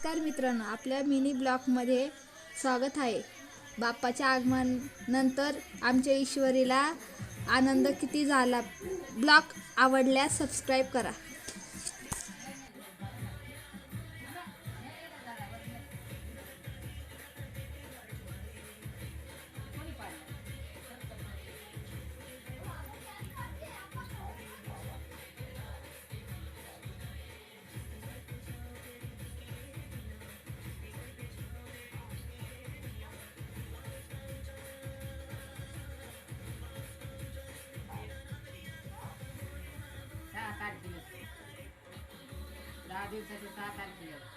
नमस्कार मित्रांनो, आपल्या मिनी ब्लॉगमध्ये स्वागत आहे. बाप्पाच्या आगमनानंतर आमच्या ईश्वरीला आनंद किती झाला. ब्लॉग आवडल्यास सबस्क्राईब करा. दहा दिवसाचे 6 तारखेला